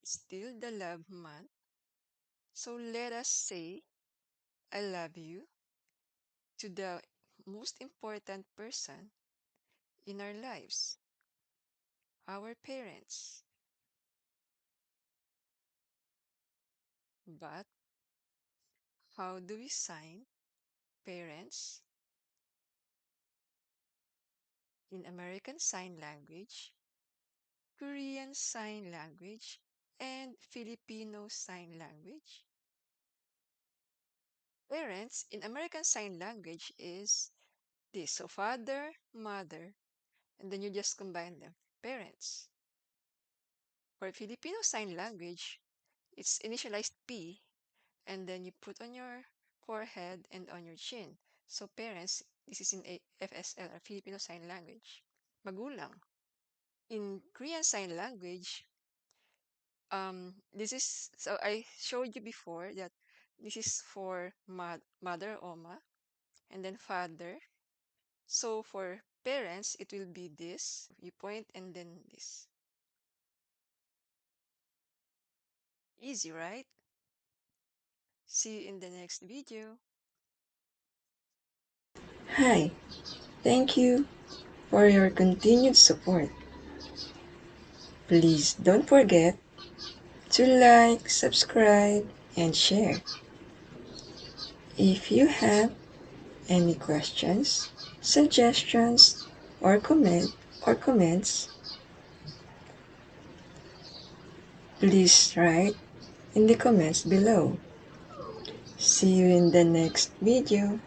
Still the love month. So let us say I love you to the most important person in our lives, our parents. But how do we sign parents in American Sign Language, Korean Sign Language, and Filipino Sign Language? Parents in American Sign Language is this. So father, mother, and then you just combine them. Parents. For Filipino Sign Language, it's initialized P, and then you put on your forehead and on your chin. So parents, this is in FSL, or Filipino Sign Language. Magulang. In Korean Sign Language, this is, so I showed you before that this is for mother, oma, and then father. So for parents, it will be this. You point and then this. Easy, right? See you in the next video. Hi, thank you for your continued support. Please don't forget to like, subscribe, and share. If you have any questions, suggestions, or comments, please write in the comments below. See you in the next video.